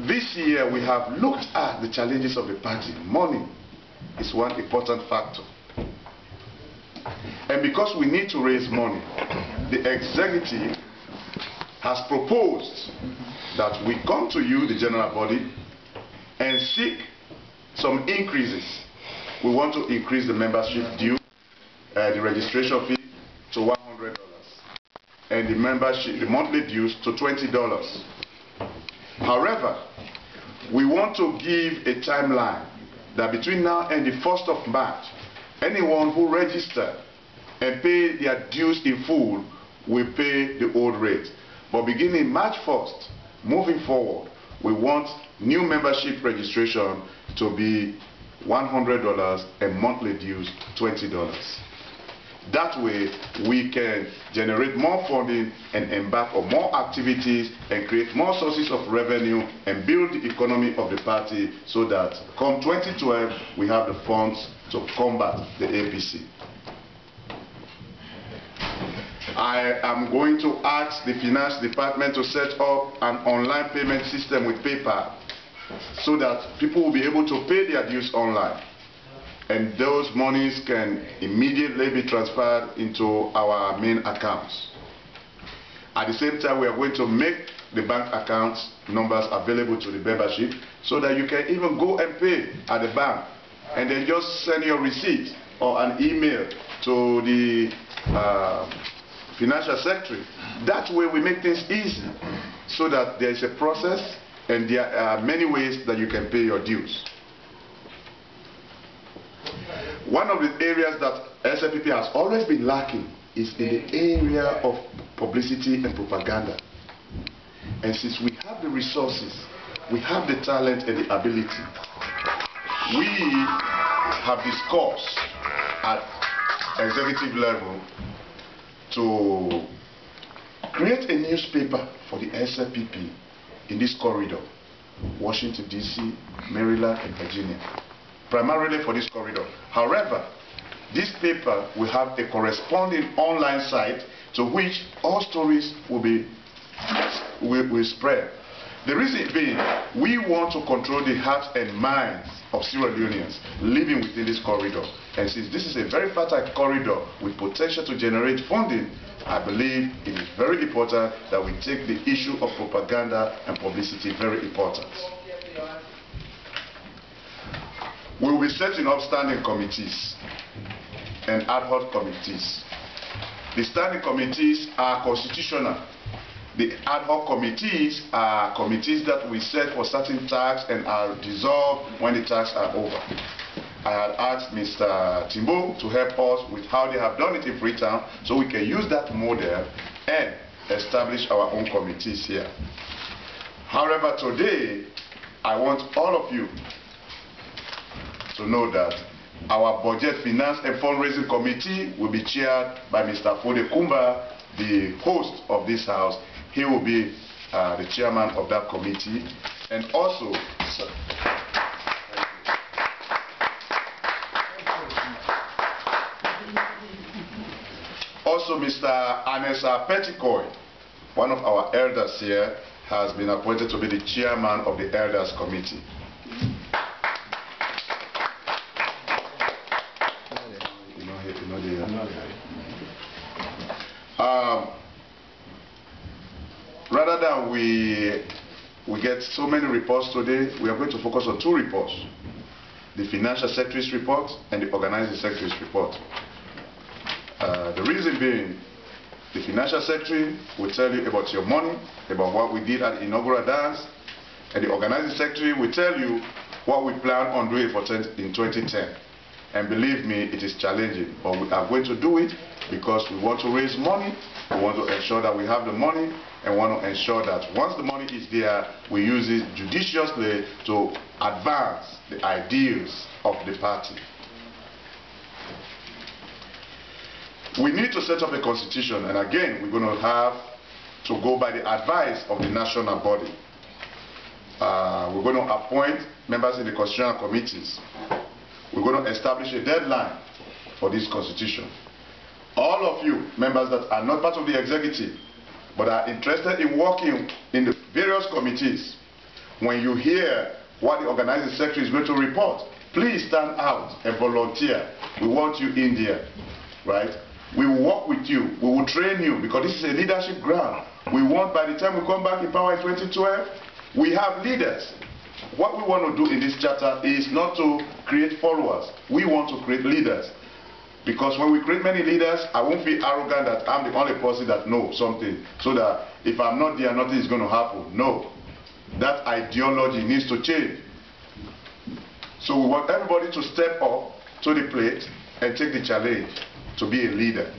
This year we have looked at the challenges of the party. Money is one important factor. And because we need to raise money, the executive has proposed that we come to you, the general body, and seek some increases. We want to increase the membership due, the registration fee to $100, and the monthly dues to $20. However, we want to give a timeline that between now and the 1st of March, anyone who registered and pay their dues in full will pay the old rate. But beginning March 1st, moving forward, we want new membership registration to be $100 and monthly dues $20. That way, we can generate more funding and embark on more activities and create more sources of revenue and build the economy of the party so that come 2012, we have the funds to combat the APC. I am going to ask the finance department to set up an online payment system with PayPal so that people will be able to pay their dues online. And those monies can immediately be transferred into our main accounts. At the same time, we are going to make the bank account numbers available to the membership so that you can even go and pay at the bank and then just send your receipt or an email to the financial secretary. That way we make things easy so that there is a process and there are many ways that you can pay your dues. One of the areas that SLPP has always been lacking is in the area of publicity and propaganda. And since we have the resources, we have the talent and the ability, we have discussed at executive level to create a newspaper for the SLPP in this corridor, Washington, D.C., Maryland, and Virginia. Primarily for this corridor. However, this paper will have a corresponding online site to which all stories will spread. The reason being, we want to control the hearts and minds of Sierra Leoneans living within this corridor. And since this is a very fertile corridor with potential to generate funding, I believe it is very important that we take the issue of propaganda and publicity very important. We will be setting up standing committees and ad hoc committees. The standing committees are constitutional. The ad hoc committees are committees that we set for certain tasks and are dissolved when the tasks are over. I had asked Mr. Timbo to help us with how they have done it in Freetown so we can use that model and establish our own committees here. However, today, I want all of you to know that our Budget, Finance and Fundraising Committee will be chaired by Mr. Fode Kumba, the host of this house. He will be the chairman of that committee. And also, Mr. Anessa Petticoy, one of our elders here, has been appointed to be the chairman of the Elders Committee. Rather than we get so many reports today, we are going to focus on two reports: the Financial Secretary's report and the Organizing Secretary's report. The reason being, the Financial Secretary will tell you about your money, about what we did at the inaugural dance, and the Organizing Secretary will tell you what we plan on doing in 2010. And believe me, it is challenging, but we are going to do it because we want to raise money, we want to ensure that we have the money, and want to ensure that once the money is there, we use it judiciously to advance the ideals of the party. We need to set up a constitution, and again, we're going to have to go by the advice of the national body. We're going to appoint members in the constitutional committees. We're going to establish a deadline for this constitution. All of you, members that are not part of the executive, but are interested in working in the various committees, when you hear what the organizing secretary is going to report, please stand out and volunteer. We want you in there, right? We will work with you. We will train you, because this is a leadership ground. We want, by the time we come back in power in 2012, we have leaders. What we want to do in this chapter is not to create followers. We want to create leaders. Because when we create many leaders, I won't feel arrogant that I'm the only person that knows something, so that if I'm not there, nothing is going to happen. No. That ideology needs to change. So we want everybody to step up to the plate and take the challenge to be a leader.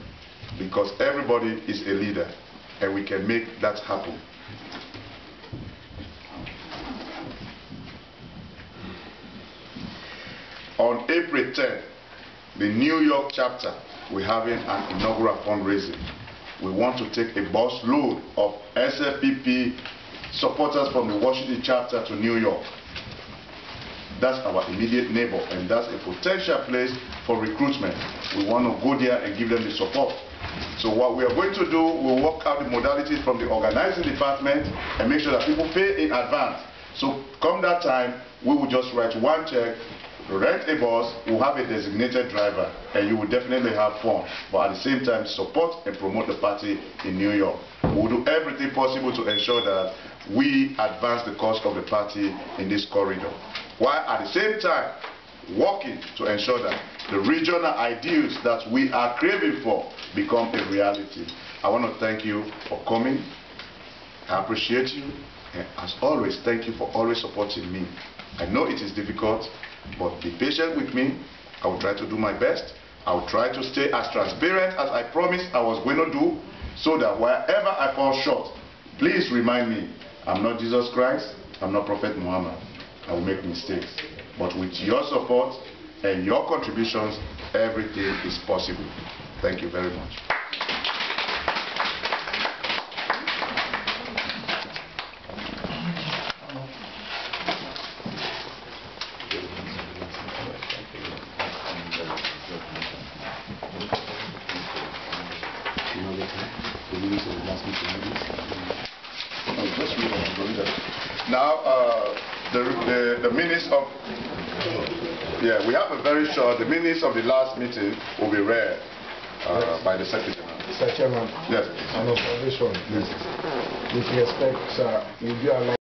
Because everybody is a leader, and we can make that happen. On April 10th, the New York chapter, we're having an inaugural fundraising. We want to take a bus load of SLPP supporters from the Washington chapter to New York. That's our immediate neighbor, and that's a potential place for recruitment. We want to go there and give them the support. So what we are going to do, we'll work out the modalities from the organizing department and make sure that people pay in advance. So come that time, we will just write one check, rent a bus, we'll have a designated driver, and you will definitely have fun. But at the same time, support and promote the party in New York. We'll do everything possible to ensure that we advance the cause of the party in this corridor, while at the same time working to ensure that the regional ideals that we are craving for become a reality. I want to thank you for coming. I appreciate you, and as always, thank you for always supporting me. I know it is difficult, but be patient with me. I will try to do my best. I will try to stay as transparent as I promised I was going to do, so that wherever I fall short, please remind me, I'm not Jesus Christ, I'm not Prophet Muhammad. I will make mistakes. But with your support and your contributions, everything is possible. Thank you very much. Now, the minutes of, we have a very short, the minutes of the last meeting will be read by the Secretary. Mr. Chairman, yes. An observation. Yes. With respect, sir, would you allow